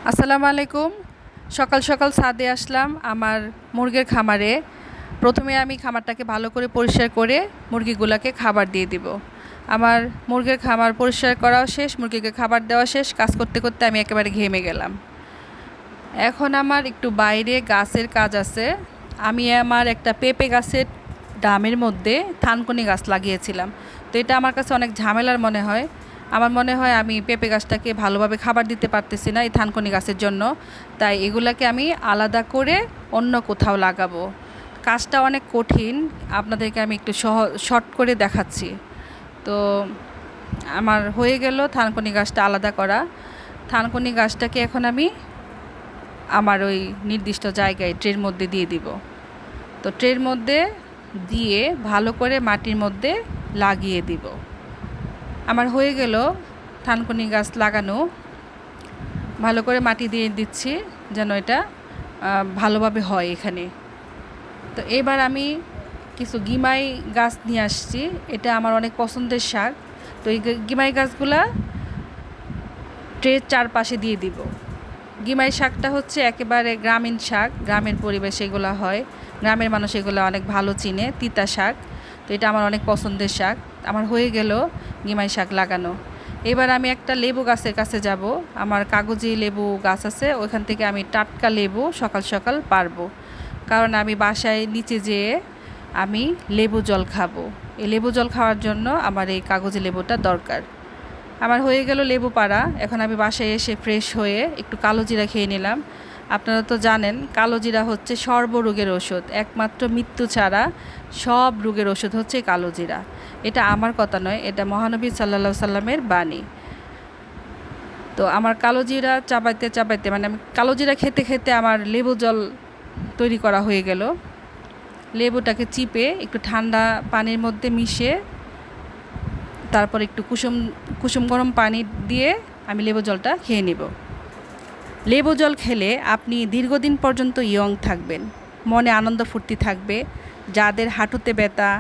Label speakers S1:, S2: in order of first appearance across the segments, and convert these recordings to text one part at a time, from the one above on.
S1: আসসালামু আলাইকুম। সকাল সকাল ছাদে আসলাম আমার মুরগির খামারে। প্রথমে আমি খামারটাকে ভালো করে পরিষ্কার করে মুরগিগুলোকে খাবার দিয়ে দিব। আমার মুরগির খামার পরিষ্কার করাও শেষ, মুরগিকে খাবার দেওয়া শেষ। কাজ করতে করতে আমি একেবারে ঘেমে গেলাম। এখন আমার একটু বাইরে গাছের কাজ আছে। আমি আমার একটা পেঁপে গাছের ডামের মধ্যে থানকুনি গাছ লাগিয়েছিলাম। তো এটা আমার কাছে অনেক ঝামেলার মনে হয়। আমার মনে হয় আমি পেঁপে গাছটাকে ভালোভাবে খাবার দিতে পারতেছি না এই থানকুনি গাছের জন্য। তাই এগুলাকে আমি আলাদা করে অন্য কোথাও লাগাবো। কাজটা অনেক কঠিন, আপনাদেরকে আমি একটু শর্ট করে দেখাচ্ছি। তো আমার হয়ে গেল থানকুনি গাছটা আলাদা করা। থানকুনি গাছটাকে এখন আমি আমার ওই নির্দিষ্ট জায়গায় ট্রের মধ্যে দিয়ে দিব। তো ট্রের মধ্যে দিয়ে ভালো করে মাটির মধ্যে লাগিয়ে দিব। আমার হয়ে গেল থানকুনি গাছ লাগানো। ভালো করে মাটি দিয়ে দিচ্ছি যেন এটা ভালোভাবে হয় এখানে। তো এবার আমি কিছু গিমাই গাছ নিয়ে আসছি। এটা আমার অনেক পছন্দের শাক। তো এই গিমাই গাছগুলা ট্রের চারপাশে দিয়ে দিব। গিমাই শাকটা হচ্ছে একেবারে গ্রামীণ শাক, গ্রামের পরিবেশে এগুলো হয়, গ্রামের মানুষ এগুলো অনেক ভালো চিনে, তিতা শাক। তো এটা আমার অনেক পছন্দের শাক। আমার হয়ে গেল গিমাই শাক লাগানো। এবার আমি একটা লেবু গাছের কাছে যাব। আমার কাগজি লেবু গাছ আছে, ওইখান থেকে আমি টাটকা লেবু সকাল সকাল পারবো, কারণ আমি বাসায় নিচে যেয়ে আমি লেবু জল খাবো। এই লেবু জল খাওয়ার জন্য আমার এই কাগজি লেবুটা দরকার। আমার হয়ে গেল লেবু পাড়া। এখন আমি বাসায় এসে ফ্রেশ হয়ে একটু কালো জিরা খেয়ে নিলাম। আপনারা তো জানেন কালো জিরা হচ্ছে সর্বরোগের ওষুধ, একমাত্র মৃত্যু ছাড়া সব রোগের ওষুধ হচ্ছে কালো জিরা। এটা আমার কথা নয়, এটা মহানবী সাল্লাল্লাহু সাল্লামের বাণী। তো আমার কালো জিরা চাবাইতে চাবাইতে, মানে আমি কালো জিরা খেতে খেতে আমার লেবু জল তৈরি করা হয়ে গেল। লেবুটাকে চিপে একটু ঠান্ডা পানির মধ্যে মিশিয়ে তারপর একটু কুসুম গরম পানি দিয়ে আমি লেবু জলটা খেয়ে নেব। লেবু জল খেলে আপনি দীর্ঘদিন পর্যন্ত ইয়ং থাকবেন, মনে আনন্দ ফুর্তি থাকবে। যাদের হাঁটুতে ব্যথা,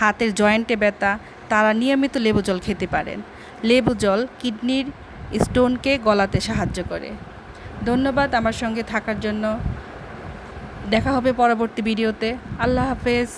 S1: হাতের জয়েন্টে ব্যথা, তারা নিয়মিত লেবু জল খেতে পারেন। লেবু জল কিডনির স্টোনকে গলাতে সাহায্য করে। ধন্যবাদ আমার সঙ্গে থাকার জন্য। দেখা হবে পরবর্তী ভিডিওতে। আল্লাহ হাফেজ।